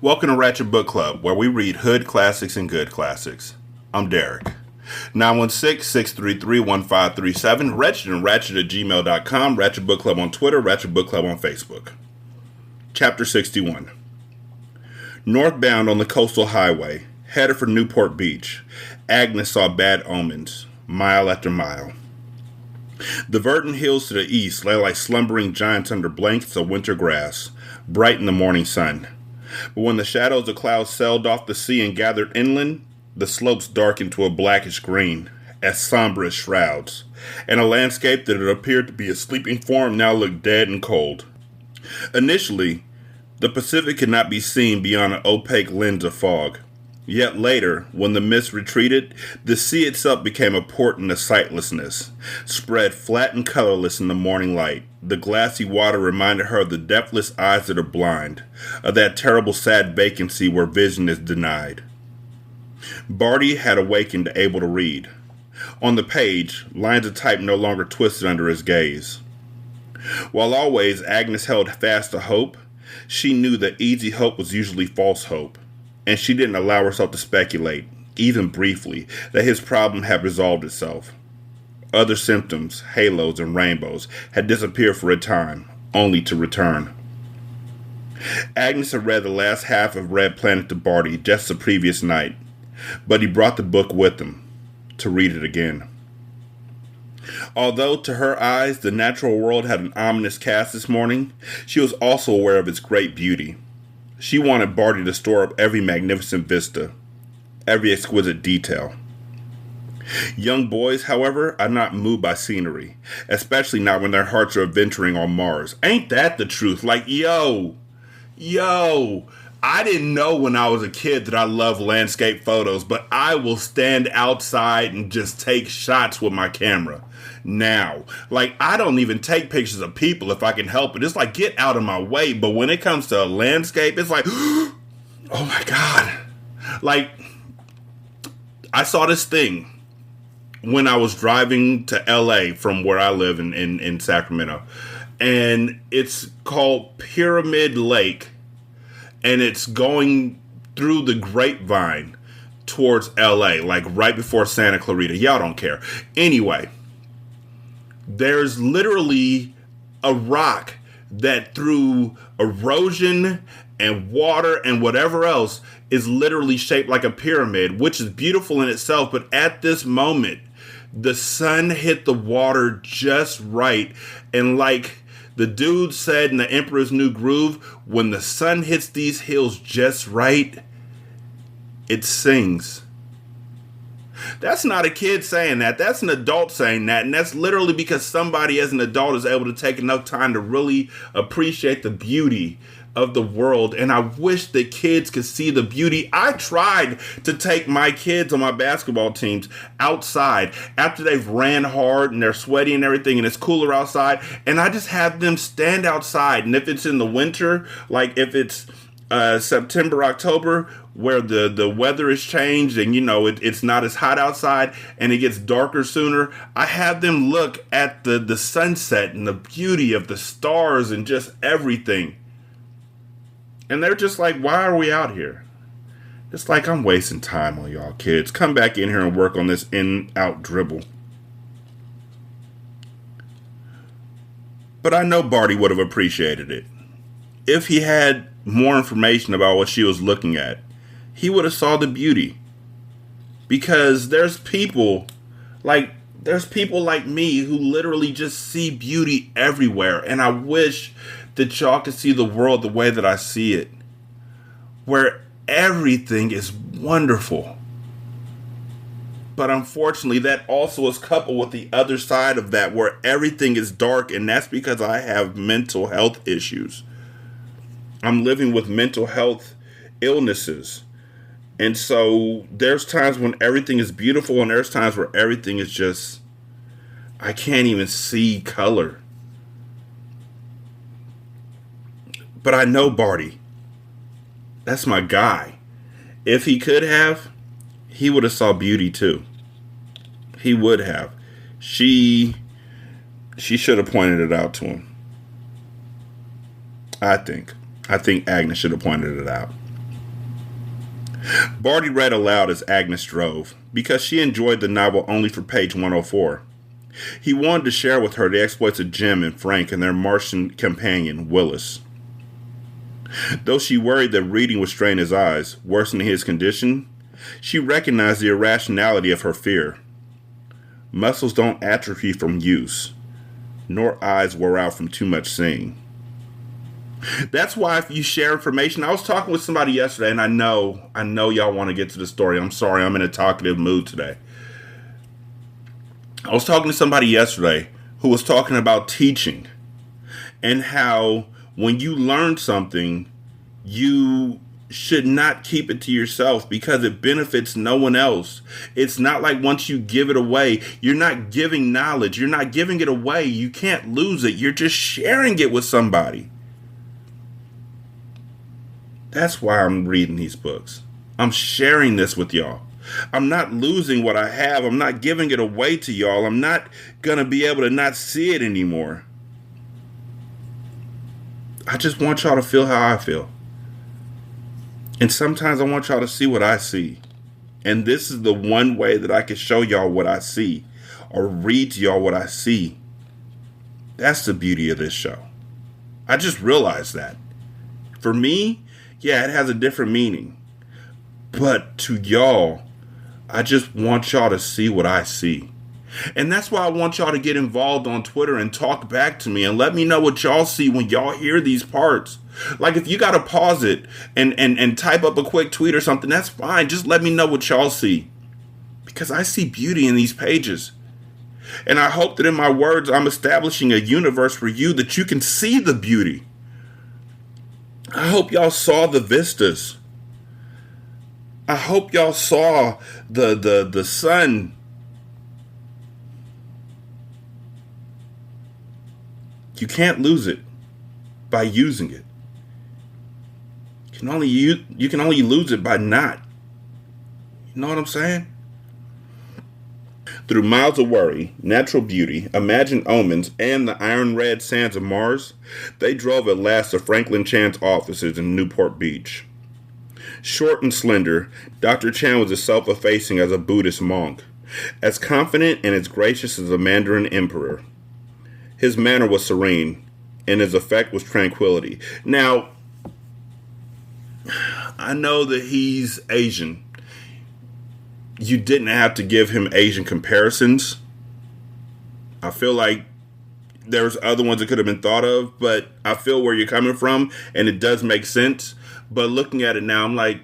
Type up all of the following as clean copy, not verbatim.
Welcome to Ratchet Book Club, where we read hood classics and good classics. I'm Derek. 916-633-1537, Ratchet and Ratchet at gmail.com, Ratchet Book Club on Twitter, Ratchet Book Club on Facebook. Chapter 61. Northbound on the coastal highway, headed for Newport Beach, Agnes saw bad omens, mile after mile. The verdant hills to the east lay like slumbering giants under blankets of winter grass, bright in the morning sun. But when the shadows of clouds sailed off the sea and gathered inland, the slopes darkened to a blackish green, as somber as shrouds, and a landscape that had appeared to be a sleeping form now looked dead and cold. Initially, the Pacific could not be seen beyond an opaque lens of fog. Yet later, when the mist retreated, the sea itself became a portent of sightlessness, spread flat and colorless in the morning light. The glassy water reminded her of the depthless eyes that are blind, of that terrible sad vacancy where vision is denied. Barty had awakened able to read. On the page, lines of type no longer twisted under his gaze. While always Agnes held fast to hope, she knew that easy hope was usually false hope. And she didn't allow herself to speculate, even briefly, that his problem had resolved itself. Other symptoms, halos and rainbows, had disappeared for a time, only to return. Agnes had read the last half of Red Planet to Barty just the previous night, but he brought the book with him, to read it again. Although to her eyes the natural world had an ominous cast this morning, she was also aware of its great beauty. She wanted Barty to store up every magnificent vista, every exquisite detail. Young boys, however, are not moved by scenery, especially not when their hearts are adventuring on Mars. Ain't that the truth? Like, yo, I didn't know when I was a kid that I loved landscape photos, but I will stand outside and just take shots with my camera. Now, like, I don't even take pictures of people if I can help it. It's like, get out of my way. But when it comes to a landscape, it's like, oh my God. Like, I saw this thing when I was driving to LA from where I live in Sacramento. And it's called Pyramid Lake. And it's going through the Grapevine towards LA, like right before Santa Clarita. Y'all don't care. Anyway. There's literally a rock that through erosion and water and whatever else is literally shaped like a pyramid, which is beautiful in itself. But at this moment, the sun hit the water just right. And like the dude said in The Emperor's New Groove, when the sun hits these hills just right, it sings. That's not a kid saying that. That's an adult saying that. And that's literally because somebody as an adult is able to take enough time to really appreciate the beauty of the world. And I wish that kids could see the beauty. I tried to take my kids on my basketball teams outside after they've ran hard and they're sweaty and everything and it's cooler outside. And I just have them stand outside. And if it's in the winter, like if it's September, October, where the weather has changed and, you know, it's not as hot outside and it gets darker sooner, I have them look at the sunset and the beauty of the stars and just everything. And they're just like, why are we out here? It's like, I'm wasting time on y'all kids. Come back in here and work on this in-out dribble. But I know Barty would have appreciated it. If he had more information about what she was looking at, he would have saw the beauty. Because there's people like me who literally just see beauty everywhere. And I wish that y'all could see the world the way that I see it. Where everything is wonderful. But unfortunately, that also is coupled with the other side of that, where everything is dark. And that's because I have mental health issues. I'm living with mental health illnesses. And so there's times when everything is beautiful and there's times where everything is just, I can't even see color. But I know Barty. That's my guy. If he could have, he would have saw beauty too. He would have. She should have pointed it out to him. I think Agnes should have pointed it out. Barty read aloud as Agnes drove, because she enjoyed the novel only for page 104. He wanted to share with her the exploits of Jim and Frank and their Martian companion, Willis. Though she worried that reading would strain his eyes, worsening his condition, she recognized the irrationality of her fear. Muscles don't atrophy from use, nor eyes wear out from too much seeing. That's why if you share information, I was talking with somebody yesterday, and I know y'all want to get to the story. I'm sorry, I'm in a talkative mood today. I was talking to somebody yesterday who was talking about teaching and how when you learn something, you should not keep it to yourself because it benefits no one else. It's not like once you give it away, you're not giving knowledge. You're not giving it away. You can't lose it. You're just sharing it with somebody. That's why I'm reading these books. I'm sharing this with y'all. I'm not losing what I have. I'm not giving it away to y'all. I'm not going to be able to not see it anymore. I just want y'all to feel how I feel. And sometimes I want y'all to see what I see. And this is the one way that I can show y'all what I see or read to y'all what I see. That's the beauty of this show. I just realized that. For me, yeah, it has a different meaning. But to y'all, I just want y'all to see what I see. And that's why I want y'all to get involved on Twitter and talk back to me and let me know what y'all see when y'all hear these parts. Like if you got to pause it and type up a quick tweet or something, that's fine. Just let me know what y'all see. Because I see beauty in these pages. And I hope that in my words, I'm establishing a universe for you that you can see the beauty. I hope y'all saw the vistas. I hope y'all saw the sun. You can't lose it by using it. You can only lose it by not. You know what I'm saying? Through miles of worry, natural beauty, imagined omens, and the iron-red sands of Mars, they drove at last to Franklin Chan's offices in Newport Beach. Short and slender, Dr. Chan was as self-effacing as a Buddhist monk, as confident and as gracious as a Mandarin emperor. His manner was serene, and his effect was tranquility. Now, I know that he's Asian. You didn't have to give him Asian comparisons. I feel like there's other ones that could have been thought of, but I feel where you're coming from, and it does make sense. But looking at it now, I'm like,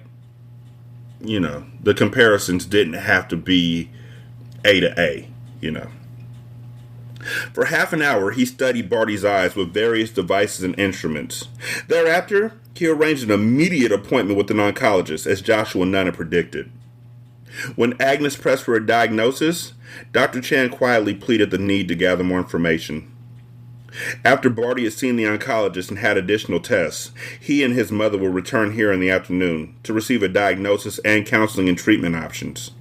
the comparisons didn't have to be A to A, For half an hour, he studied Barty's eyes with various devices and instruments. Thereafter, he arranged an immediate appointment with an oncologist, as Joshua Nunn had predicted. When Agnes pressed for a diagnosis, Dr. Chan quietly pleaded the need to gather more information. After Barty had seen the oncologist and had additional tests, he and his mother will return here in the afternoon to receive a diagnosis and counseling and treatment options.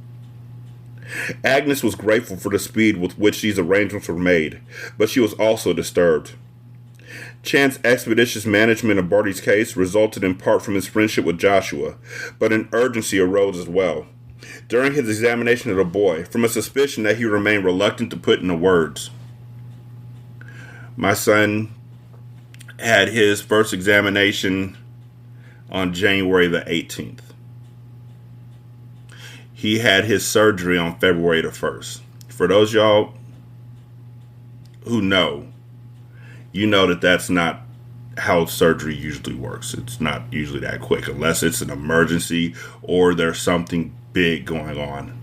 Agnes was grateful for the speed with which these arrangements were made, but she was also disturbed. Chan's expeditious management of Barty's case resulted in part from his friendship with Joshua, but an urgency arose as well. During his examination of the boy, from a suspicion that he remained reluctant to put into words. My son had his first examination on January the 18th. He had his surgery on February the 1st. For those y'all who know, you know that that's not how surgery usually works. It's not usually that quick unless it's an emergency or there's something big going on.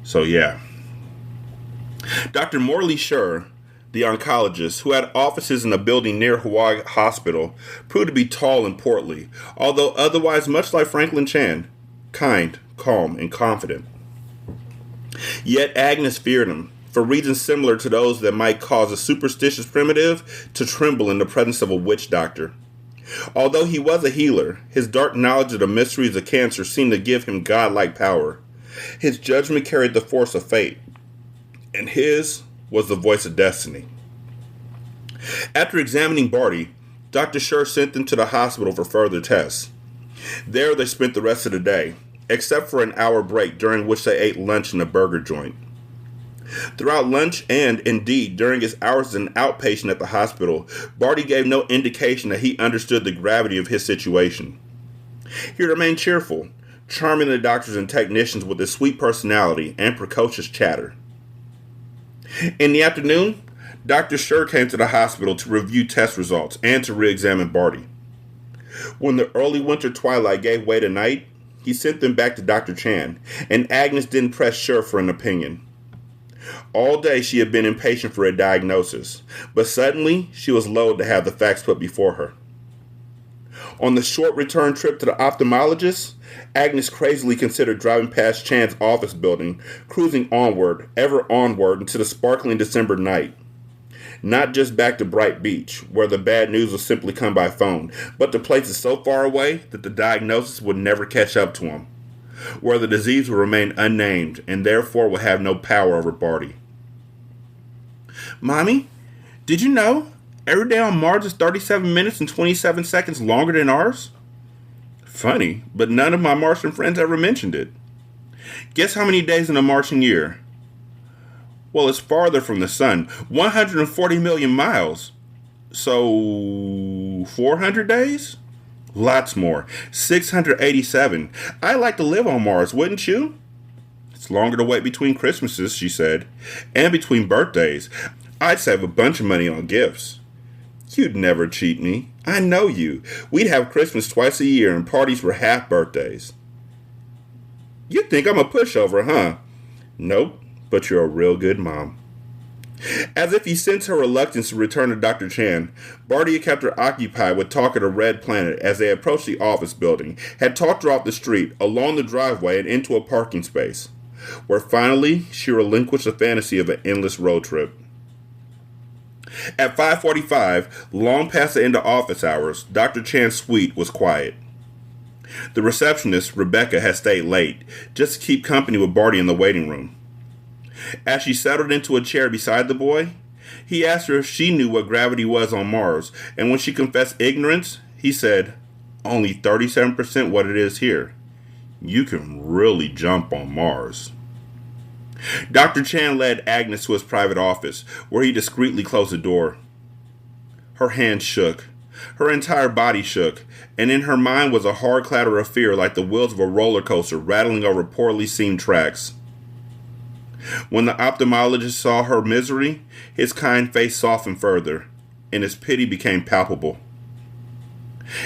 So yeah. Dr. Morley Schur, the oncologist, who had offices in a building near Hawaii Hospital, proved to be tall and portly, although otherwise much like Franklin Chan, kind, calm, and confident. Yet Agnes feared him, for reasons similar to those that might cause a superstitious primitive to tremble in the presence of a witch doctor. Although he was a healer, his dark knowledge of the mysteries of cancer seemed to give him godlike power. His judgment carried the force of fate, and his was the voice of destiny. After examining Barty, Dr. Schur sent him to the hospital for further tests. There they spent the rest of the day, except for an hour break during which they ate lunch in a burger joint. Throughout lunch and, indeed, during his hours as an outpatient at the hospital, Barty gave no indication that he understood the gravity of his situation. He remained cheerful, charming the doctors and technicians with his sweet personality and precocious chatter. In the afternoon, Dr. Scher came to the hospital to review test results and to re-examine Barty. When the early winter twilight gave way to night, he sent them back to Dr. Chan, and Agnes didn't press Scher for an opinion. All day she had been impatient for a diagnosis, but suddenly she was loath to have the facts put before her. On the short return trip to the ophthalmologist, Agnes crazily considered driving past Chan's office building, cruising onward, ever onward into the sparkling December night. Not just back to Bright Beach, where the bad news would simply come by phone, but to places so far away that the diagnosis would never catch up to him, where the disease would remain unnamed and therefore would have no power over Barty. Mommy, did you know every day on Mars is 37 minutes and 27 seconds longer than ours? Funny, but none of my Martian friends ever mentioned it. Guess how many days in a Martian year? Well, it's farther from the sun, 140 million miles. So, 400 days? Lots more, 687. I'd like to live on Mars, wouldn't you? It's longer to wait between Christmases, she said, and between birthdays. I'd save a bunch of money on gifts. You'd never cheat me. I know you. We'd have Christmas twice a year and parties for half birthdays. You think I'm a pushover, huh? Nope, but you're a real good mom. As if he sensed her reluctance to return to Dr. Chan, Barty had kept her occupied with talk of the Red Planet as they approached the office building, had talked her off the street, along the driveway, and into a parking space, where finally she relinquished the fantasy of an endless road trip. At 5:45, long past the end of office hours, Dr. Chan's suite was quiet. The receptionist, Rebecca, had stayed late, just to keep company with Barty in the waiting room. As she settled into a chair beside the boy, he asked her if she knew what gravity was on Mars, and when she confessed ignorance, he said, "Only 37% what it is here. You can really jump on Mars." Dr. Chan led Agnes to his private office, where he discreetly closed the door. Her hand shook. Her entire body shook, and in her mind was a hard clatter of fear like the wheels of a roller coaster rattling over poorly seamed tracks. When the ophthalmologist saw her misery, his kind face softened further, and his pity became palpable.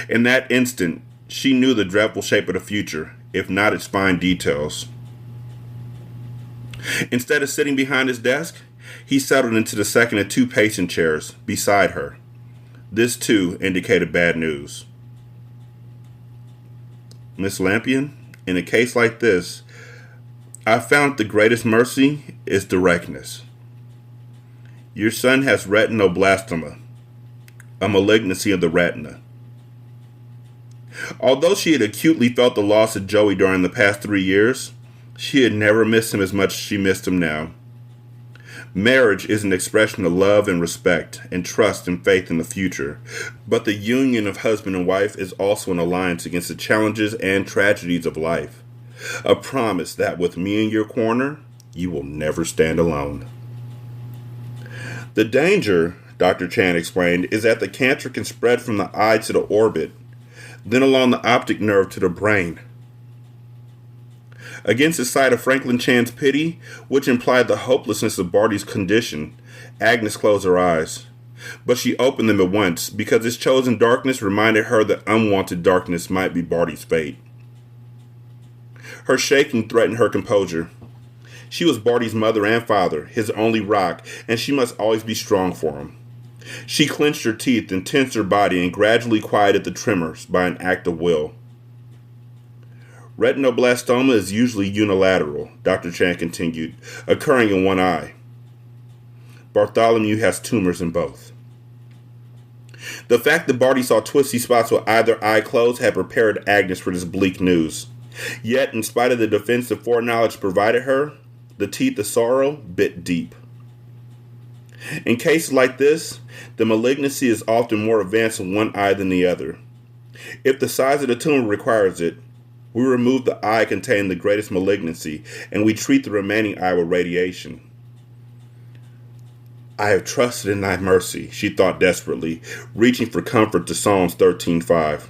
In that instant, she knew the dreadful shape of the future, if not its fine details. Instead of sitting behind his desk, he settled into the second of two patient chairs beside her. This, too, indicated bad news. Miss Lampion, in a case like this, I found the greatest mercy is directness. Your son has retinoblastoma, a malignancy of the retina. Although she had acutely felt the loss of Joey during the past 3 years, she had never missed him as much as she missed him now. Marriage is an expression of love and respect and trust and faith in the future, but the union of husband and wife is also an alliance against the challenges and tragedies of life. A promise that with me in your corner, you will never stand alone. The danger, Dr. Chan explained, is that the cancer can spread from the eye to the orbit, then along the optic nerve to the brain. Against the sight of Franklin Chan's pity, which implied the hopelessness of Barty's condition, Agnes closed her eyes. But she opened them at once, because his chosen darkness reminded her that unwanted darkness might be Barty's fate. Her shaking threatened her composure. She was Barty's mother and father, his only rock, and she must always be strong for him. She clenched her teeth and tensed her body and gradually quieted the tremors by an act of will. Retinoblastoma is usually unilateral, Dr. Chan continued, occurring in one eye. Bartholomew has tumors in both. The fact that Barty saw twisty spots with either eye closed had prepared Agnes for this bleak news. Yet, in spite of the defensive foreknowledge provided her, the teeth of sorrow bit deep. In cases like this, the malignancy is often more advanced in one eye than the other. If the size of the tumor requires it, we remove the eye containing the greatest malignancy, and we treat the remaining eye with radiation. I have trusted in thy mercy, she thought desperately, reaching for comfort to Psalms 13:5.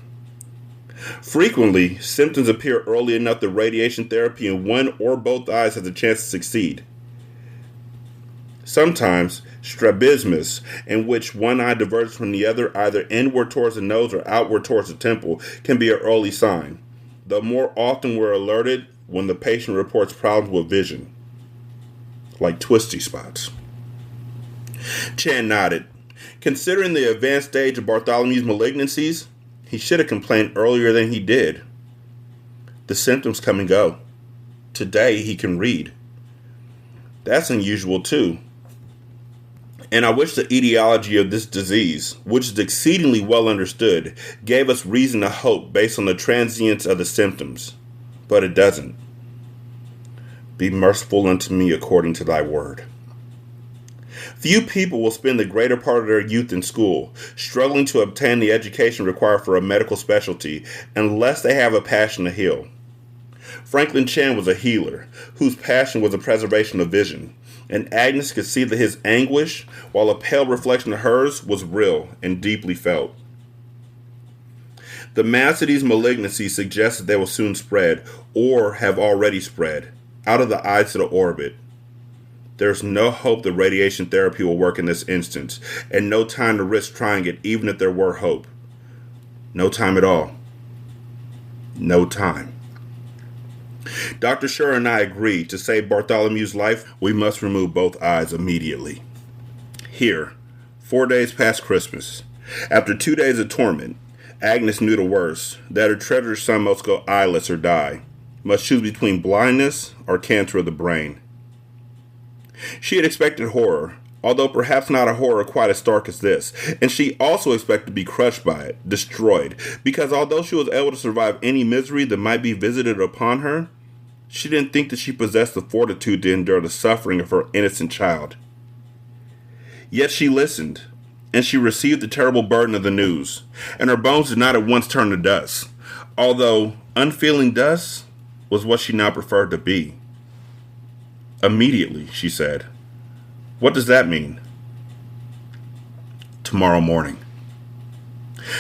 Frequently, symptoms appear early enough that radiation therapy in one or both eyes has a chance to succeed. Sometimes, strabismus, in which one eye diverges from the other either inward towards the nose or outward towards the temple, can be an early sign, though more often we're alerted when the patient reports problems with vision, like twisty spots. Chan nodded. Considering the advanced stage of Bartholomew's malignancies, he should have complained earlier than he did. The symptoms come and go. Today he can read. That's unusual too. And I wish the etiology of this disease, which is exceedingly well understood, gave us reason to hope based on the transience of the symptoms. But it doesn't. Be merciful unto me according to thy word. Few people will spend the greater part of their youth in school, struggling to obtain the education required for a medical specialty, unless they have a passion to heal. Franklin Chan was a healer, whose passion was the preservation of vision, and Agnes could see that his anguish, while a pale reflection of hers, was real and deeply felt. The mass of these malignancies suggests that they will soon spread, or have already spread, out of the eyes to the orbit. There's no hope that radiation therapy will work in this instance, and no time to risk trying it even if there were hope. No time at all. No time. Dr. Schur and I agreed to save Bartholomew's life, we must remove both eyes immediately. Here, 4 days past Christmas, after 2 days of torment, Agnes knew the worst, that her treasured son must go eyeless or die, must choose between blindness or cancer of the brain. She had expected horror, although perhaps not a horror quite as stark as this, and she also expected to be crushed by it, destroyed, because although she was able to survive any misery that might be visited upon her, she didn't think that she possessed the fortitude to endure the suffering of her innocent child. Yet she listened, and she received the terrible burden of the news, and her bones did not at once turn to dust, although unfeeling dust was what she now preferred to be. Immediately, she said. What does that mean? Tomorrow morning.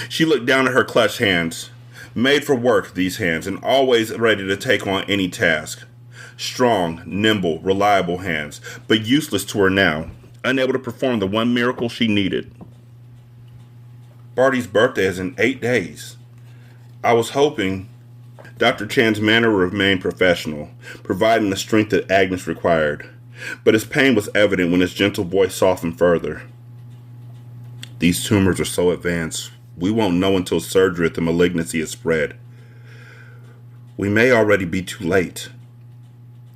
She looked down at her clutched hands. Made for work, these hands, and always ready to take on any task. Strong, nimble, reliable hands, but useless to her now, unable to perform the one miracle she needed. Barty's birthday is in 8 days. I was hoping... Dr. Chan's manner remained professional, providing the strength that Agnes required, but his pain was evident when his gentle voice softened further. These tumors are so advanced, we won't know until surgery if the malignancy is spread. We may already be too late.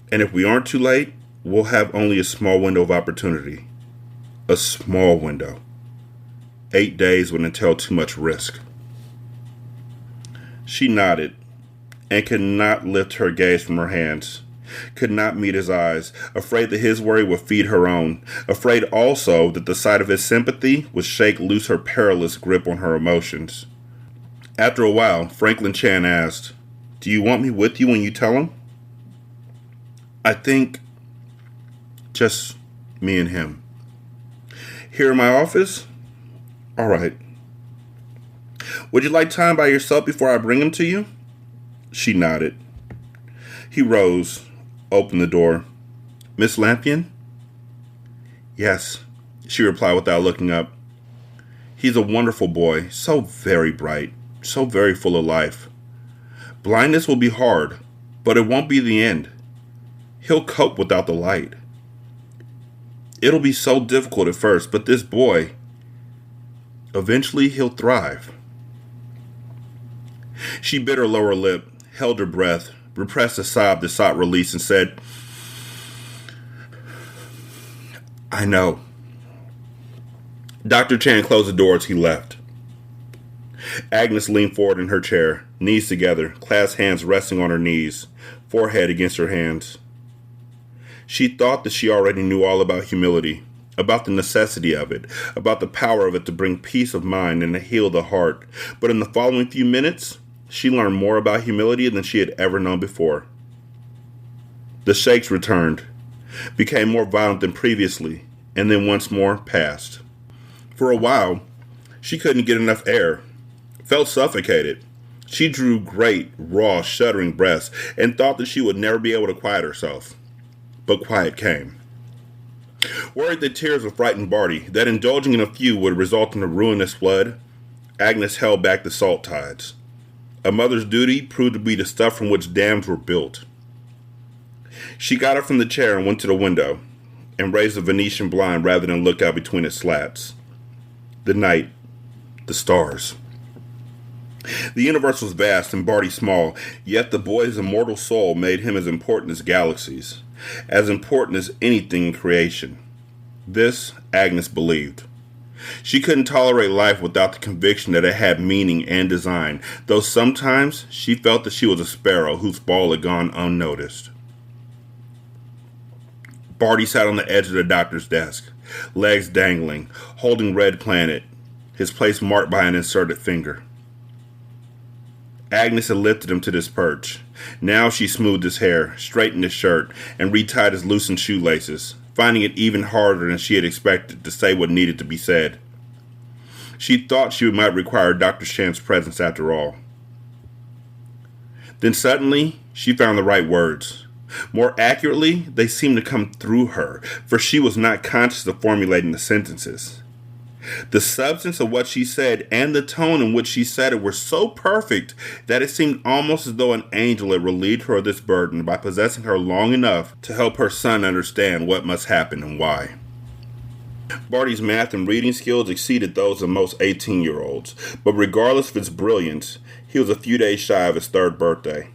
And if we aren't too late, we'll have only a small window of opportunity. A small window. 8 days would entail too much risk. She nodded, and could not lift her gaze from her hands, could not meet his eyes, afraid that his worry would feed her own, afraid also that the sight of his sympathy would shake loose her perilous grip on her emotions. After a while, Franklin Chan asked, Do you want me with you when you tell him? I think just me and him. Here in my office? All right. Would you like time by yourself before I bring him to you? She nodded. He rose, opened the door. Miss Lampion? Yes, she replied without looking up. He's a wonderful boy, so very bright, so very full of life. Blindness will be hard, but it won't be the end. He'll cope without the light. It'll be so difficult at first, but this boy, eventually he'll thrive. She bit her lower lip, held her breath, repressed a sob that sought release, and said, I know. Dr. Chan closed the door as he left. Agnes leaned forward in her chair, knees together, clasped hands resting on her knees, forehead against her hands. She thought that she already knew all about humility, about the necessity of it, about the power of it to bring peace of mind and to heal the heart. But in the following few minutes, she learned more about humility than she had ever known before. The shakes returned, became more violent than previously, and then once more passed. For a while, she couldn't get enough air, felt suffocated. She drew great, raw, shuddering breaths and thought that she would never be able to quiet herself. But quiet came. Worried that tears would frighten Barty, that indulging in a few would result in a ruinous flood, Agnes held back the salt tides. A mother's duty proved to be the stuff from which dams were built. She got up from the chair and went to the window, and raised the Venetian blind rather than look out between its slats. The night, the stars. The universe was vast and Barty small, yet the boy's immortal soul made him as important as galaxies, as important as anything in creation. This Agnes believed. She couldn't tolerate life without the conviction that it had meaning and design, though sometimes she felt that she was a sparrow whose ball had gone unnoticed. Barty sat on the edge of the doctor's desk, legs dangling, holding Red Planet, his place marked by an inserted finger. Agnes had lifted him to this perch. Now she smoothed his hair, straightened his shirt, and retied his loosened shoelaces, finding it even harder than she had expected to say what needed to be said. She thought she might require Dr. Sham's presence after all. Then suddenly, she found the right words. More accurately, they seemed to come through her, for she was not conscious of formulating the sentences. The substance of what she said and the tone in which she said it were so perfect that it seemed almost as though an angel had relieved her of this burden by possessing her long enough to help her son understand what must happen and why. Barty's math and reading skills exceeded those of most 18-year-olds, but regardless of his brilliance, he was a few days shy of his 3rd birthday.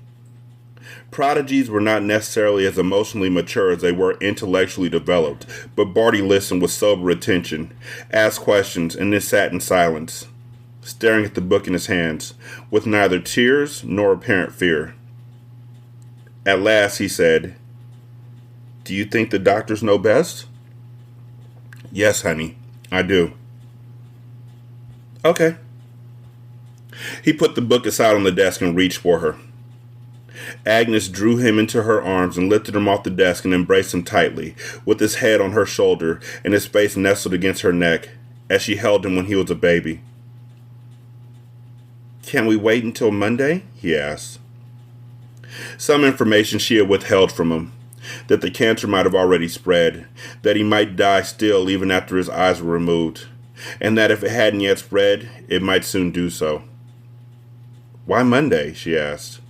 Prodigies were not necessarily as emotionally mature as they were intellectually developed, but Barty listened with sober attention, asked questions, and then sat in silence, staring at the book in his hands, with neither tears nor apparent fear. At last he said, "Do you think the doctors know best?" "Yes, honey, I do." "Okay." He put the book aside on the desk and reached for her. Agnes drew him into her arms and lifted him off the desk and embraced him tightly, with his head on her shoulder and his face nestled against her neck, as she held him when he was a baby. "Can't we wait until Monday?" he asked. Some information she had withheld from him, that the cancer might have already spread, that he might die still even after his eyes were removed, and that if it hadn't yet spread, it might soon do so. "Why Monday?" she asked.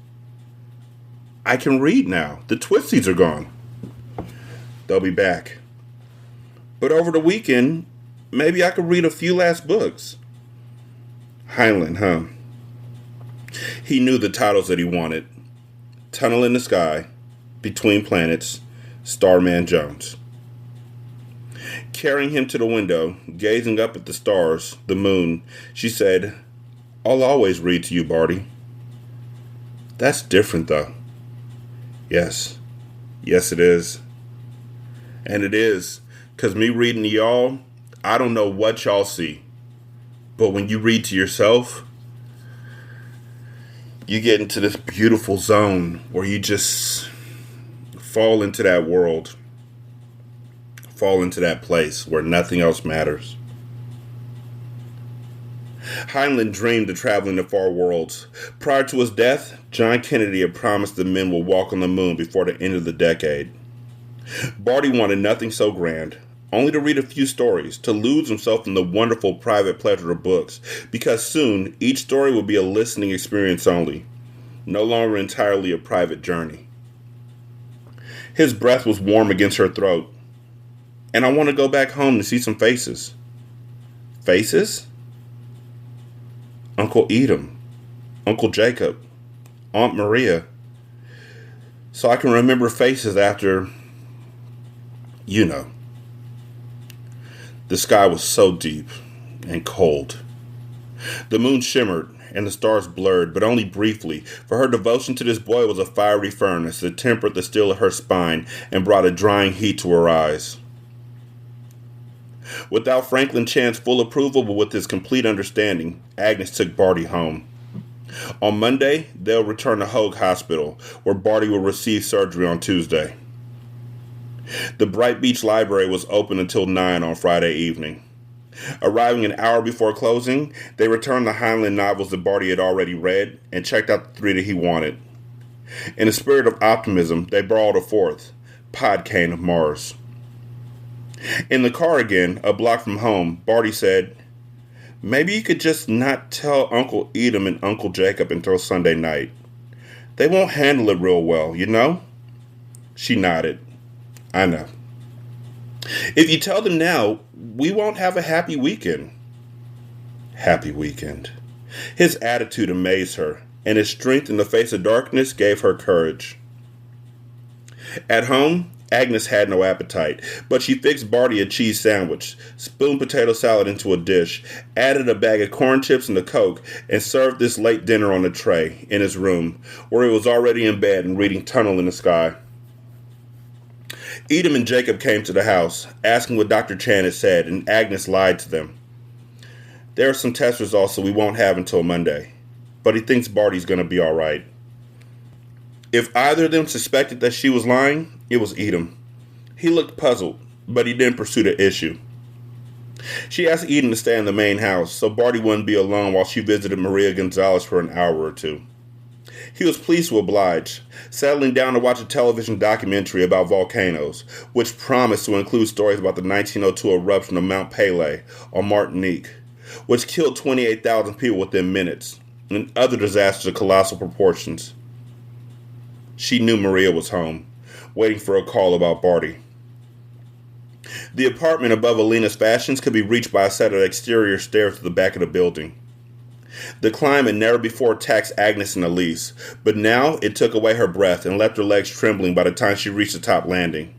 "I can read now. The twisties are gone." "They'll be back." "But over the weekend, maybe I could read a few last books." Heinlein, huh? He knew the titles that he wanted. Tunnel in the Sky, Between Planets, Starman Jones. Carrying him to the window, gazing up at the stars, the moon, she said, "I'll always read to you, Barty." "That's different, though." Yes it is. And it is, 'cause me reading to y'all, I don't know what y'all see. But when you read to yourself, you get into this beautiful zone where you just fall into that world, fall into that place where nothing else matters. Heinlein dreamed of traveling to far worlds. Prior to his death, John Kennedy had promised the men would walk on the moon before the end of the decade. Barty wanted nothing so grand, only to read a few stories, to lose himself in the wonderful private pleasure of books, because soon each story would be a listening experience only, no longer entirely a private journey. His breath was warm against her throat. "And I want to go back home to see some faces." "Faces?" "Uncle Edom, Uncle Jacob, Aunt Maria. So I can remember faces after, you know." The sky was so deep and cold. The moon shimmered and the stars blurred, but only briefly, for her devotion to this boy was a fiery furnace that tempered the steel of her spine and brought a drying heat to her eyes. Without Franklin Chan's full approval, but with his complete understanding, Agnes took Barty home. On Monday, they'll return to Hoag Hospital, where Barty will receive surgery on Tuesday. The Bright Beach Library was open until 9 on Friday evening. Arriving an hour before closing, they returned the Heinlein novels that Barty had already read and checked out the 3 that he wanted. In a spirit of optimism, they borrowed a 4th, Podkayne of Mars. In the car again, a block from home, Barty said, "Maybe you could just not tell Uncle Edom and Uncle Jacob until Sunday night. They won't handle it real well, you know?" She nodded. "I know. If you tell them now, we won't have a happy weekend." Happy weekend. His attitude amazed her, and his strength in the face of darkness gave her courage. At home, Agnes had no appetite, but she fixed Barty a cheese sandwich, spooned potato salad into a dish, added a bag of corn chips and a Coke, and served this late dinner on a tray in his room, where he was already in bed and reading Tunnel in the Sky. Edom and Jacob came to the house, asking what Dr. Chan had said, and Agnes lied to them. "There are some test results that we won't have until Monday, but he thinks Barty's going to be all right." If either of them suspected that she was lying, it was Edom. He looked puzzled, but he didn't pursue the issue. She asked Edom to stay in the main house, so Barty wouldn't be alone while she visited Maria Gonzalez for an hour or two. He was pleased to oblige, settling down to watch a television documentary about volcanoes, which promised to include stories about the 1902 eruption of Mount Pelée on Martinique, which killed 28,000 people within minutes, and other disasters of colossal proportions. She knew Maria was home, waiting for a call about Barty. The apartment above Alina's Fashions could be reached by a set of exterior stairs to the back of the building. The climb had never before taxed Agnes and Elise, but now it took away her breath and left her legs trembling by the time she reached the top landing.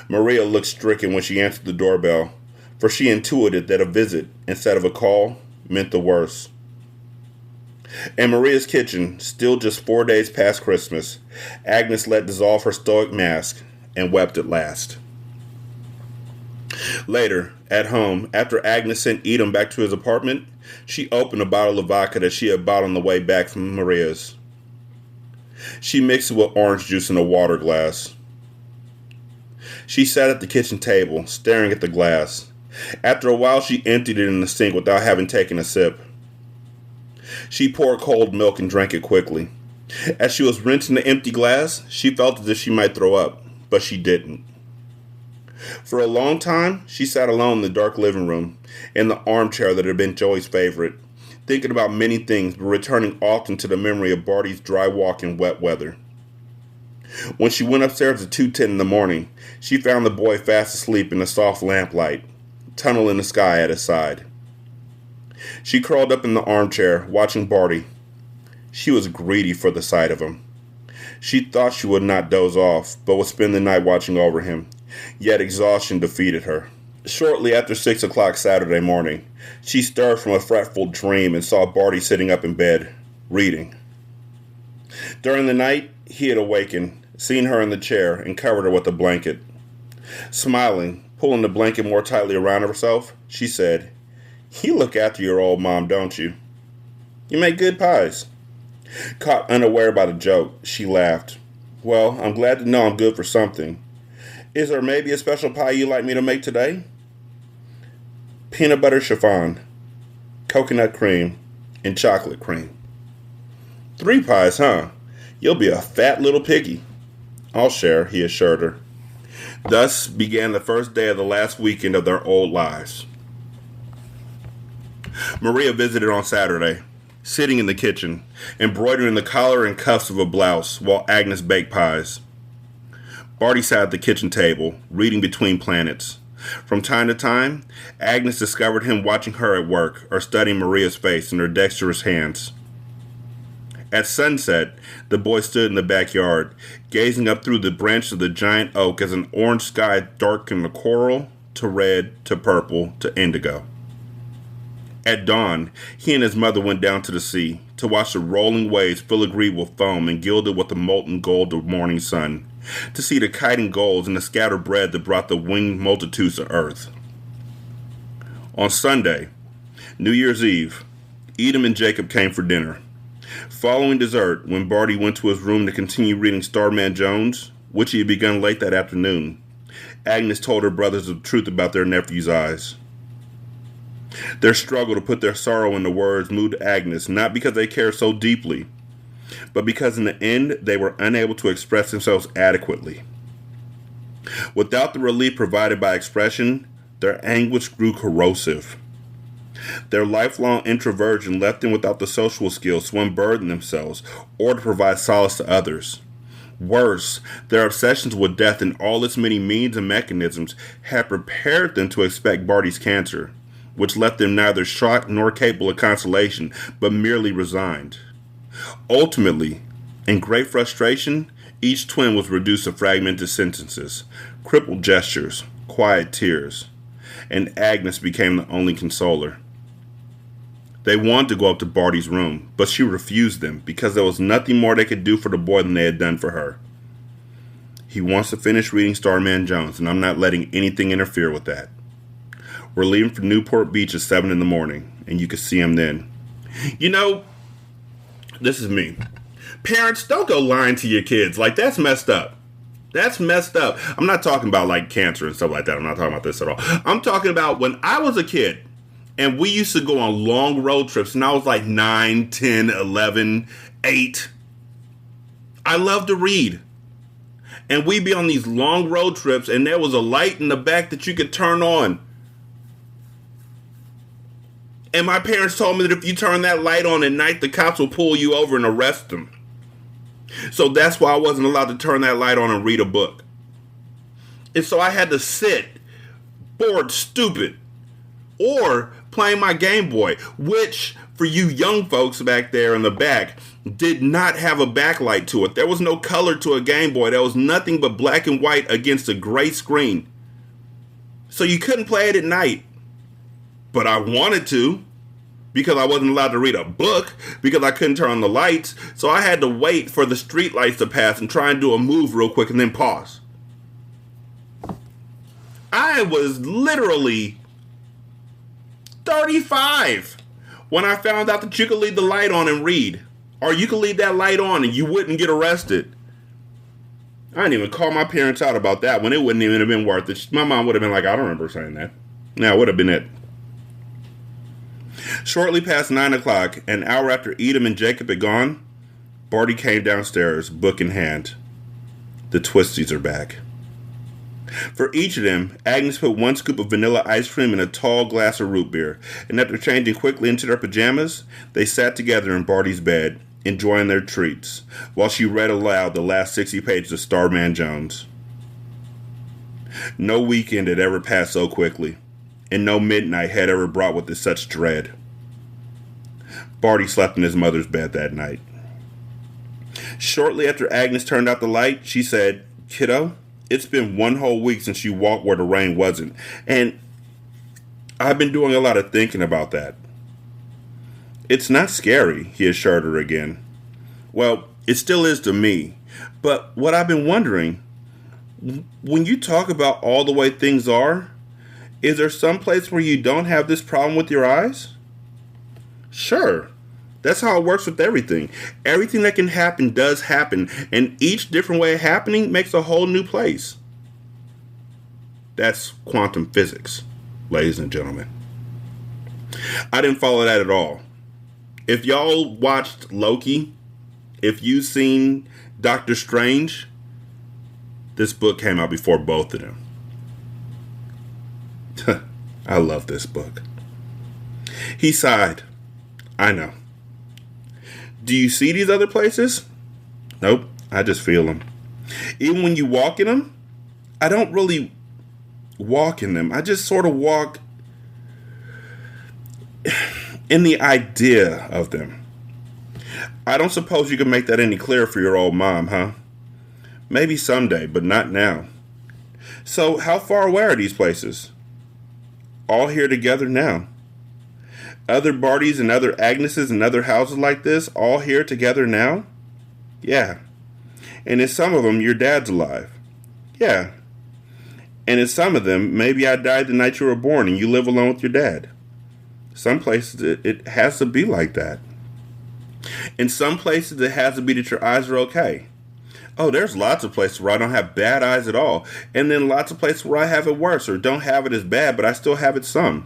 Maria looked stricken when she answered the doorbell, for she intuited that a visit, instead of a call, meant the worst. In Maria's kitchen, still just 4 days past Christmas, Agnes let dissolve her stoic mask and wept at last. Later, at home, after Agnes sent Edom back to his apartment, she opened a bottle of vodka that she had bought on the way back from Maria's. She mixed it with orange juice in a water glass. She sat at the kitchen table, staring at the glass. After a while, she emptied it in the sink without having taken a sip. She poured cold milk and drank it quickly. As she was rinsing the empty glass, she felt as if she might throw up, but she didn't. For a long time, she sat alone in the dark living room, in the armchair that had been Joey's favorite, thinking about many things, but returning often to the memory of Barty's dry walk in wet weather. When she went upstairs at 2:10 in the morning, she found the boy fast asleep in the soft lamplight, Tunnel in the Sky at his side. She curled up in the armchair, watching Barty. She was greedy for the sight of him. She thought she would not doze off, but would spend the night watching over him, yet exhaustion defeated her. Shortly after 6 o'clock Saturday morning, she stirred from a fretful dream and saw Barty sitting up in bed, reading. During the night, he had awakened, seen her in the chair, and covered her with a blanket. Smiling, pulling the blanket more tightly around herself, she said, "You look after your old mom, don't you? You make good pies." Caught unaware by the joke, she laughed. "Well, I'm glad to know I'm good for something. Is there maybe a special pie you'd like me to make today?" "Peanut butter chiffon, coconut cream, and chocolate cream." "3 pies, huh? You'll be a fat little piggy." "I'll share," he assured her. Thus began the first day of the last weekend of their old lives. Maria visited on Saturday, sitting in the kitchen, embroidering the collar and cuffs of a blouse while Agnes baked pies. Barty sat at the kitchen table, reading Between Planets. From time to time, Agnes discovered him watching her at work or studying Maria's face in her dexterous hands. At sunset, the boy stood in the backyard, gazing up through the branches of the giant oak as an orange sky darkened the coral to red to purple to indigo. At dawn, he and his mother went down to the sea to watch the rolling waves filigreed with foam and gilded with the molten gold of morning sun, to see the kiting gulls and the scattered bread that brought the winged multitudes to earth. On Sunday, New Year's Eve, Edom and Jacob came for dinner. Following dessert, when Barty went to his room to continue reading Starman Jones, which he had begun late that afternoon, Agnes told her brothers the truth about their nephew's eyes. Their struggle to put their sorrow into words moved Agnes, not because they cared so deeply, but because in the end they were unable to express themselves adequately. Without the relief provided by expression, their anguish grew corrosive. Their lifelong introversion left them without the social skills to unburden themselves or to provide solace to others. Worse, their obsessions with death in all its many means and mechanisms had prepared them to expect Barty's cancer, which left them neither shocked nor capable of consolation, but merely resigned. Ultimately, in great frustration, each twin was reduced to fragmented sentences, crippled gestures, quiet tears, and Agnes became the only consoler. They wanted to go up to Barty's room, but she refused them because there was nothing more they could do for the boy than they had done for her. He wants to finish reading Starman Jones, and I'm not letting anything interfere with that. We're leaving for Newport Beach at 7 in the morning, and you can see him then. You know, this is me. Parents, don't go lying to your kids. Like, that's messed up. That's messed up. I'm not talking about, like, cancer and stuff like that. I'm not talking about this at all. I'm talking about when I was a kid, and we used to go on long road trips, and I was like 9, 10, 11, 8. I love to read. And we'd be on these long road trips, and there was a light in the back that you could turn on. And my parents told me that if you turn that light on at night, the cops will pull you over and arrest them. So that's why I wasn't allowed to turn that light on and read a book. And so I had to sit, bored, stupid, or playing my Game Boy, which, for you young folks back there in the back, did not have a backlight to it. There was no color to a Game Boy. There was nothing but black and white against a gray screen. So you couldn't play it at night. But I wanted to, because I wasn't allowed to read a book, because I couldn't turn on the lights. So I had to wait for the street lights to pass and try and do a move real quick and then pause. I was literally 35 when I found out that you could leave the light on and read. Or you could leave that light on and you wouldn't get arrested. I didn't even call my parents out about that one. It wouldn't even have been worth it. My mom would have been like, I don't remember saying that. Now, it would have been it. Shortly past 9 o'clock, an hour after Edom and Jacob had gone, Barty came downstairs, book in hand. The Twisties are back. For each of them, Agnes put 1 scoop of vanilla ice cream in a tall glass of root beer, and after changing quickly into their pajamas, they sat together in Barty's bed, enjoying their treats, while she read aloud the last 60 pages of Starman Jones. No weekend had ever passed so quickly, and no midnight had ever brought with it such dread. Barty slept in his mother's bed that night. Shortly after Agnes turned out the light, she said, "Kiddo, it's been 1 whole week since you walked where the rain wasn't, and I've been doing a lot of thinking about that." "It's not scary," he assured her again. "Well, it still is to me, but what I've been wondering, when you talk about all the way things are, is there some place where you don't have this problem with your eyes?" "Sure. That's how it works with everything. Everything that can happen does happen, and each different way of happening makes a whole new place." That's quantum physics, ladies and gentlemen. I didn't follow that at all. If y'all watched Loki, if you've seen Doctor Strange, this book came out before both of them. I love this book. He sighed. "I know. Do you see these other places?" "Nope, I just feel them. Even when you walk in them, I don't really walk in them. I just sort of walk in the idea of them. I don't suppose you can make that any clearer for your old mom, huh? Maybe someday, but not now. So how far away are these places?" "All here together now. Other Bartys and other Agneses and other houses like this, all here together now?" "Yeah. And in some of them, your dad's alive. Yeah. And in some of them, maybe I died the night you were born and you live alone with your dad. Some places, it has to be like that. In some places, it has to be that your eyes are okay. Oh, there's lots of places where I don't have bad eyes at all. And then lots of places where I have it worse or don't have it as bad, but I still have it some.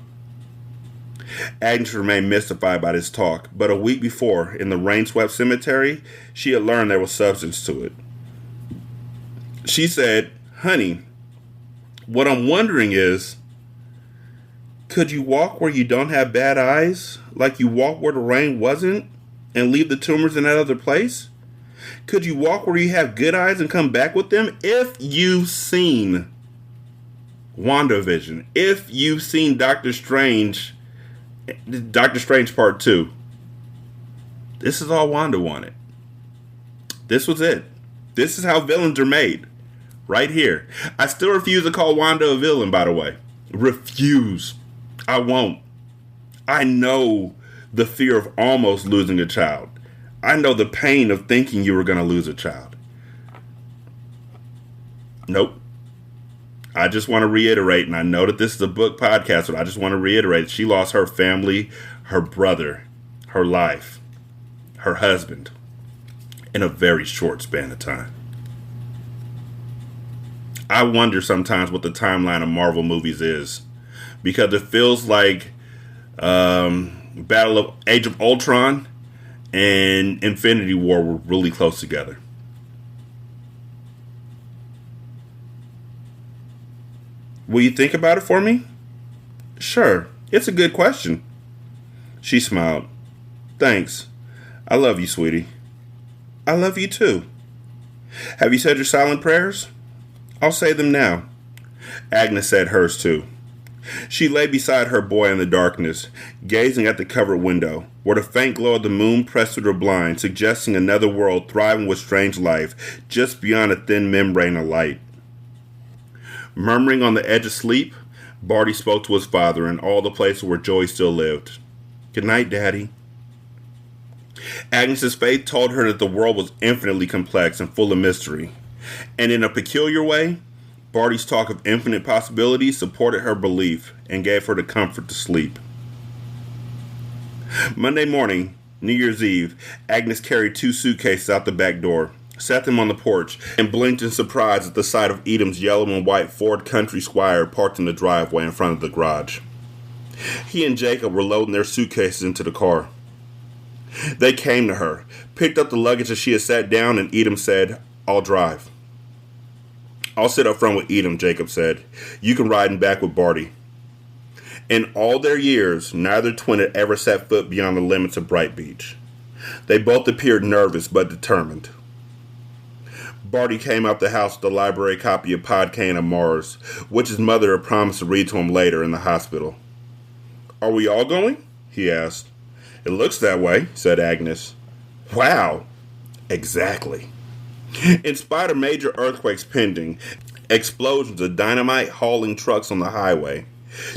Agnes remained mystified by this talk, but a week before, in the rain-swept cemetery, she had learned there was substance to it. She said, "Honey, what I'm wondering is, could you walk where you don't have bad eyes, like you walk where the rain wasn't, and leave the tumors in that other place? Could you walk where you have good eyes and come back with them? If you've seen WandaVision, if you've seen Doctor Strange Part 2, this is all Wanda wanted. This was it. This is how villains are made. Right here. I still refuse to call Wanda a villain, by the way. Refuse. I won't. I know the fear of almost losing a child. I know the pain of thinking you were going to lose a child. Nope. I just want to reiterate, and I know that this is a book podcast, but I just want to reiterate, she lost her family, her brother, her life, her husband, in a very short span of time. I wonder sometimes what the timeline of Marvel movies is, because it feels like Battle of Age of Ultron and Infinity War were really close together. Will you think about it for me? Sure, it's a good question. She smiled. Thanks. I love you, sweetie. I love you too. Have you said your silent prayers? I'll say them now. Agnes said hers too. She lay beside her boy in the darkness, gazing at the covered window, where the faint glow of the moon pressed through the blind, suggesting another world thriving with strange life, just beyond a thin membrane of light. Murmuring on the edge of sleep, Barty spoke to his father in all the places where Joey still lived. Good night, Daddy. Agnes's faith told her that the world was infinitely complex and full of mystery, and in a peculiar way, Barty's talk of infinite possibilities supported her belief and gave her the comfort to sleep. Monday morning, New Year's Eve, Agnes carried 2 suitcases out the back door, set them on the porch, and blinked in surprise at the sight of Edom's yellow and white Ford Country Squire parked in the driveway in front of the garage. He and Jacob were loading their suitcases into the car. They came to her, picked up the luggage as she had sat down, and Edom said, "I'll drive." "I'll sit up front with Edom," Jacob said. "You can ride in back with Barty." In all their years, neither twin had ever set foot beyond the limits of Bright Beach. They both appeared nervous but determined. Barty came out the house with a library copy of Podkayne of Mars, which his mother had promised to read to him later in the hospital. "Are we all going?" he asked. "It looks that way," said Agnes. "Wow." Exactly. In spite of major earthquakes pending, explosions of dynamite hauling trucks on the highway,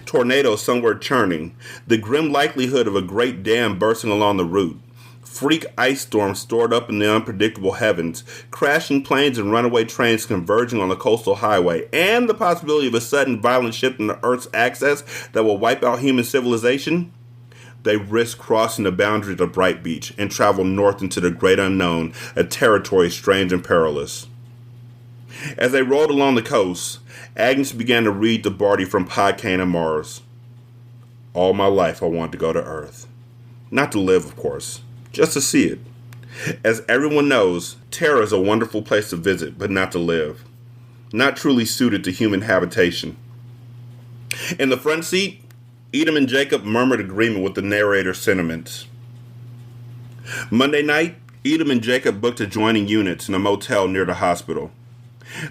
tornadoes somewhere churning, the grim likelihood of a great dam bursting along the route, freak ice storms stored up in the unpredictable heavens, crashing planes and runaway trains converging on the coastal highway, and the possibility of a sudden violent shift in the Earth's axis that will wipe out human civilization, they risked crossing the boundaries of Bright Beach and traveled north into the great unknown, a territory strange and perilous. As they rolled along the coast, Agnes began to read to Barty from Podkayne of Mars. "All my life I wanted to go to Earth. Not to live, of course, just to see it. As everyone knows, Terra is a wonderful place to visit, but not to live. Not truly suited to human habitation." In the front seat, Edom and Jacob murmured agreement with the narrator's sentiments. Monday night, Edom and Jacob booked adjoining units in a motel near the hospital.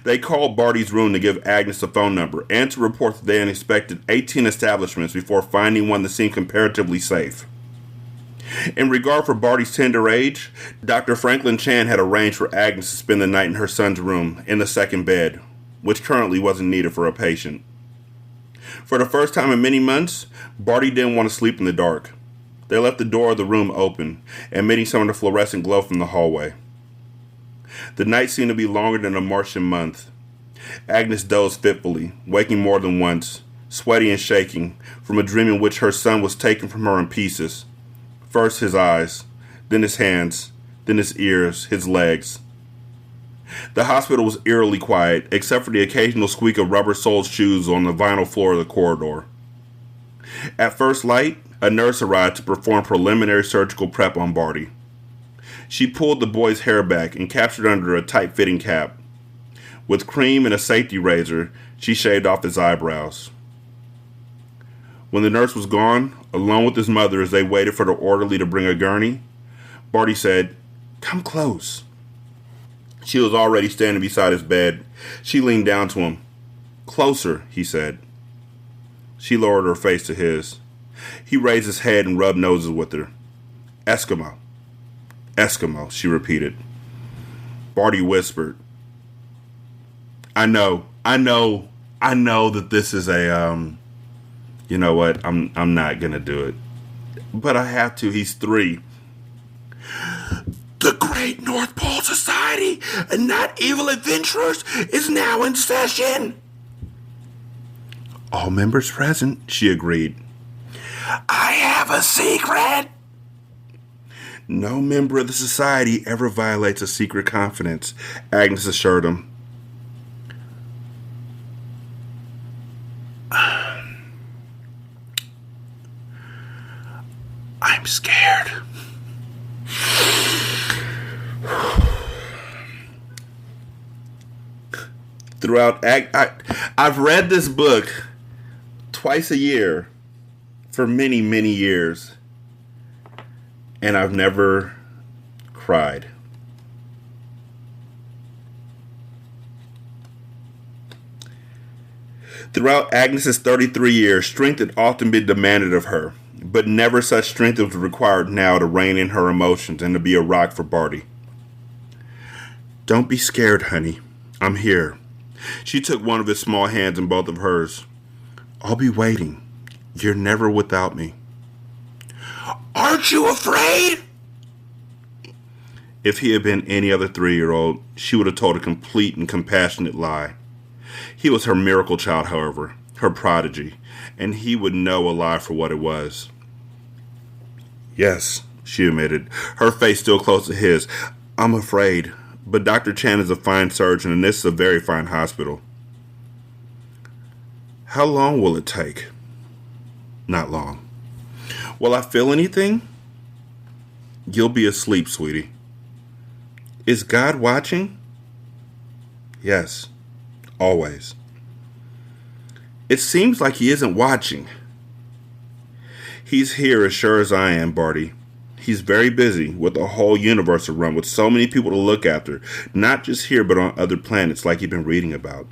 They called Barty's room to give Agnes a phone number and to report that they had inspected 18 establishments before finding one that seemed comparatively safe. In regard for Barty's tender age, Dr. Franklin Chan had arranged for Agnes to spend the night in her son's room in the second bed, which currently wasn't needed for a patient. For the first time in many months, Barty didn't want to sleep in the dark. They left the door of the room open, emitting some of the fluorescent glow from the hallway. The night seemed to be longer than a Martian month. Agnes dozed fitfully, waking more than once, sweaty and shaking, from a dream in which her son was taken from her in pieces. First his eyes, then his hands, then his ears, his legs. The hospital was eerily quiet, except for the occasional squeak of rubber-soled shoes on the vinyl floor of the corridor. At first light, a nurse arrived to perform preliminary surgical prep on Barty. She pulled the boy's hair back and captured under a tight-fitting cap. With cream and a safety razor, she shaved off his eyebrows. When the nurse was gone, alone with his mother as they waited for the orderly to bring a gurney, Barty said, "Come close." She was already standing beside his bed. She leaned down to him. "Closer," he said. She lowered her face to his. He raised his head and rubbed noses with her. "Eskimo. Eskimo," she repeated. Barty whispered, I know that this is a, you know what, I'm not gonna do it. But I have to, he's 3. The Great North Pole Society and Not Evil Adventurers is now in session. All members present, she agreed. I have a secret. No member of the society ever violates a secret confidence, Agnes assured him. I'm scared. I've read this book twice a year for many, many years, and I've never cried. Throughout Agnes's 33 years, strength had often been demanded of her, but never such strength as was required now to rein in her emotions and to be a rock for Barty. Don't be scared, honey. I'm here. She took one of his small hands in both of hers. I'll be waiting. You're never without me. Aren't you afraid? If he had been any other 3-year-old, she would have told a complete and compassionate lie. He was her miracle child, however, her prodigy, and he would know a lie for what it was. Yes, she admitted, her face still close to his. I'm afraid, but Dr. Chan is a fine surgeon, and this is a very fine hospital. How long will it take? Not long. Will I feel anything? You'll be asleep, sweetie. Is God watching? Yes, always. It seems like he isn't watching. He's here as sure as I am, Barty. He's very busy with a whole universe to run, with so many people to look after, not just here but on other planets like you've been reading about.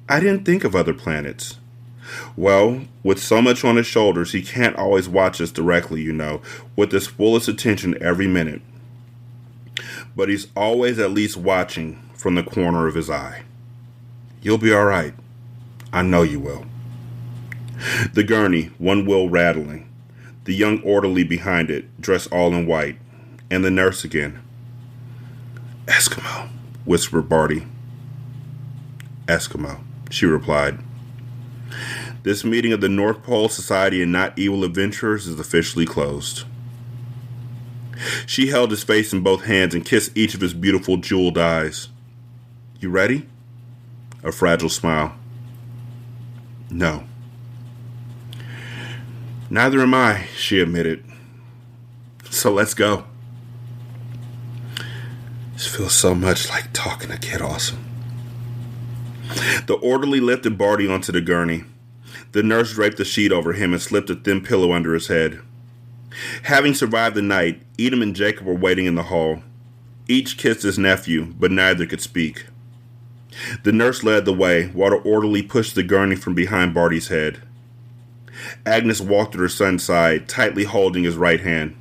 I didn't think of other planets. Well, with so much on his shoulders, he can't always watch us directly, you know, with his fullest attention every minute. But he's always at least watching from the corner of his eye. You'll be all right. I know you will. The gurney, one wheel rattling. The young orderly behind it, dressed all in white. And the nurse again. Eskimo, whispered Barty. Eskimo, she replied. This meeting of the North Pole Society and Not Evil Adventurers is officially closed. She held his face in both hands and kissed each of his beautiful jeweled eyes. You ready? A fragile smile. No. Neither am I, she admitted. So let's go. This feels so much like talking to Kid Awesome. The orderly lifted Barty onto the gurney. The nurse draped a sheet over him and slipped a thin pillow under his head. Having survived the night, Edom and Jacob were waiting in the hall. Each kissed his nephew, but neither could speak. The nurse led the way, while the orderly pushed the gurney from behind Barty's head. Agnes walked at her son's side, tightly holding his right hand.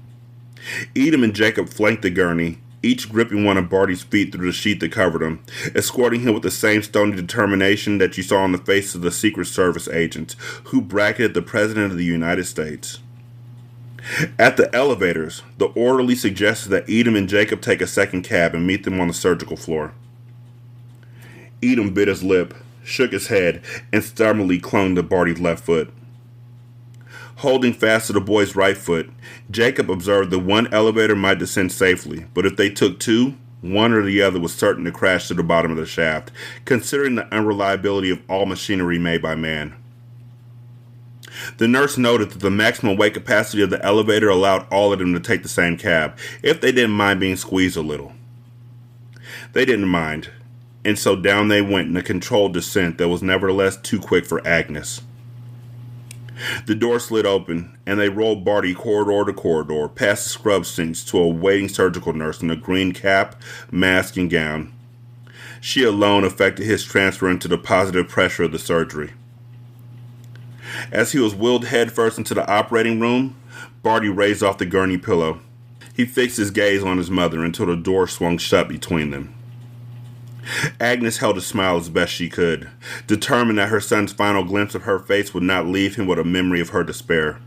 Edom and Jacob flanked the gurney, each gripping one of Barty's feet through the sheet that covered him, escorting him with the same stony determination that you saw on the faces of the Secret Service agents who bracketed the President of the United States. At the elevators, the orderly suggested that Edom and Jacob take a second cab and meet them on the surgical floor. Edom bit his lip, shook his head, and stubbornly clung to Barty's left foot. Holding fast to the boy's right foot, Jacob observed that one elevator might descend safely, but if they took two, one or the other was certain to crash to the bottom of the shaft, considering the unreliability of all machinery made by man. The nurse noted that the maximum weight capacity of the elevator allowed all of them to take the same cab, if they didn't mind being squeezed a little. They didn't mind, and so down they went in a controlled descent that was nevertheless too quick for Agnes. The door slid open, and they rolled Barty corridor to corridor, past the scrub sinks to a waiting surgical nurse in a green cap, mask, and gown. She alone affected his transfer into the positive pressure of the surgery. As he was wheeled headfirst into the operating room, Barty raised off the gurney pillow. He fixed his gaze on his mother until the door swung shut between them. Agnes held a smile as best she could, determined that her son's final glimpse of her face would not leave him with a memory of her despair.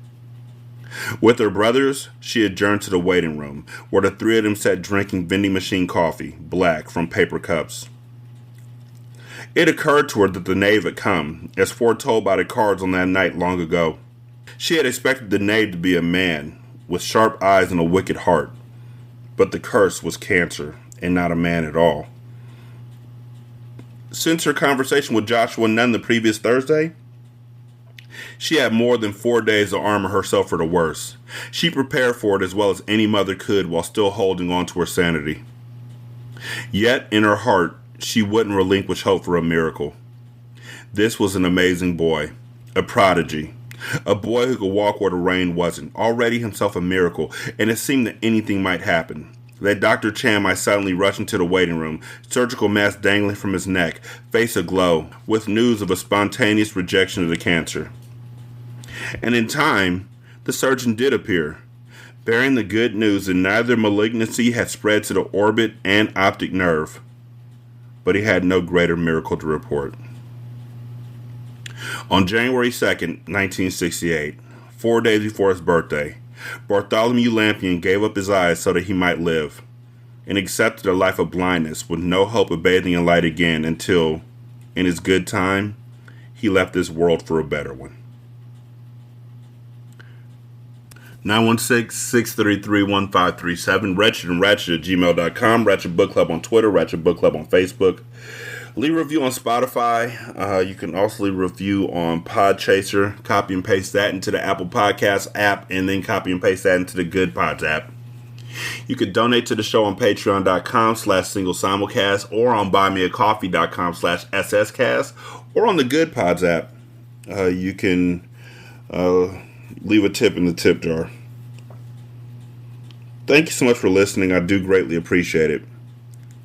With her brothers, she adjourned to the waiting room, where the three of them sat drinking vending machine coffee, black, from paper cups. It occurred to her that the knave had come, as foretold by the cards on that night long ago. She had expected the knave to be a man, with sharp eyes and a wicked heart, but the curse was cancer, and not a man at all. Since her conversation with Joshua Nunn the previous Thursday, she had more than 4 days to armor herself for the worst. She prepared for it as well as any mother could while still holding on to her sanity. Yet, in her heart, she wouldn't relinquish hope for a miracle. This was an amazing boy, a prodigy, a boy who could walk where the rain wasn't, already himself a miracle, and it seemed that anything might happen. That Dr. Chan might suddenly rush into the waiting room, surgical mask dangling from his neck, face aglow, with news of a spontaneous rejection of the cancer. And in time, the surgeon did appear, bearing the good news that neither malignancy had spread to the orbit and optic nerve. But he had no greater miracle to report. On January 2nd, 1968, 4 days before his birthday, Bartholomew Lampion gave up his eyes so that he might live, and accepted a life of blindness with no hope of bathing in light again until, in his good time, he left this world for a better one. 916-633-1537, Ratchet and Ratchet at gmail.com, Ratchet Book Club on Twitter, Ratchet Book Club on Facebook. Leave a review on Spotify. You can also leave a review on Podchaser. Copy and paste that into the Apple Podcasts app, and then copy and paste that into the Good Pods app. You can donate to the show on patreon.com/single simulcast, or on buymeacoffee.com/sscast, or on the Good Pods app. You can leave a tip in the tip jar. Thank you so much for listening. I do greatly appreciate it.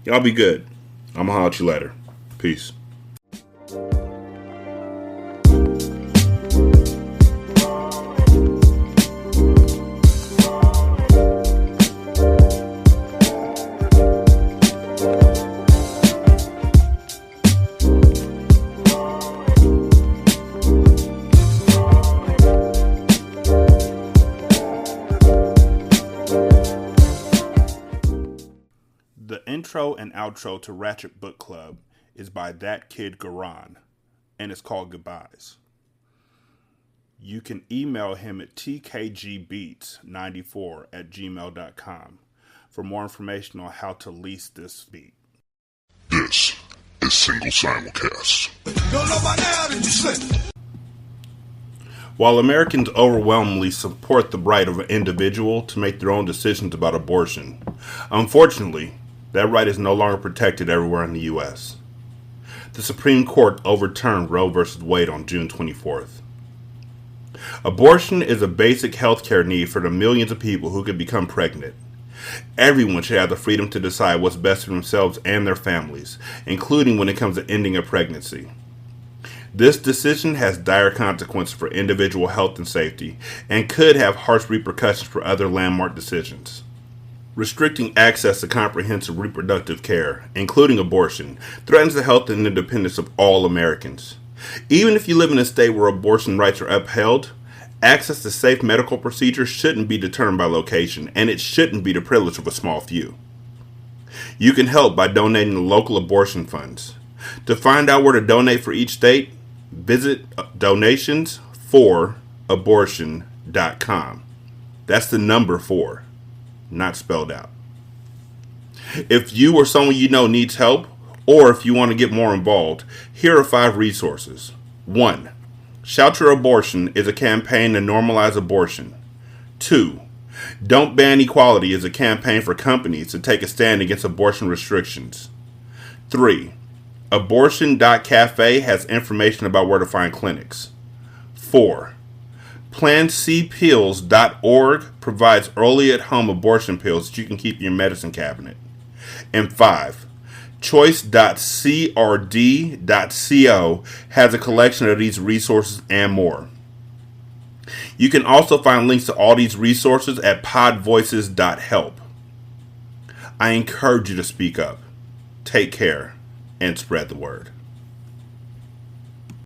Y'all be good. I'm gonna holler at you later. Peace. The intro and outro to Ratchet Book Club is by That Kid Garan, and it's called Goodbyes. You can email him at tkgbeats94@gmail.com for more information on how to lease this beat. This is Single Simulcast. While Americans overwhelmingly support the right of an individual to make their own decisions about abortion, unfortunately, that right is no longer protected everywhere in the U.S. The Supreme Court overturned Roe v. Wade on June 24th. Abortion is a basic healthcare need for the millions of people who could become pregnant. Everyone should have the freedom to decide what's best for themselves and their families, including when it comes to ending a pregnancy. This decision has dire consequences for individual health and safety, and could have harsh repercussions for other landmark decisions. Restricting access to comprehensive reproductive care, including abortion, threatens the health and independence of all Americans. Even if you live in a state where abortion rights are upheld, Access to safe medical procedures shouldn't be determined by location, and it shouldn't be the privilege of a small few. You can help by donating to local abortion funds. To find out where to donate for each state, visit donationsforabortion.com. That's the number 4, not spelled out. If you or someone you know needs help, or if you want to get more involved, here are 5 resources. 1. Shout Your Abortion is a campaign to normalize abortion. 2. Don't Ban Equality is a campaign for companies to take a stand against abortion restrictions. 3. Abortion.cafe has information about where to find clinics. 4. PlanCpills.org provides early at-home abortion pills that you can keep in your medicine cabinet. And 5. Choice.crd.co has a collection of these resources and more. You can also find links to all these resources at podvoices.help. I encourage you to speak up, take care, and spread the word.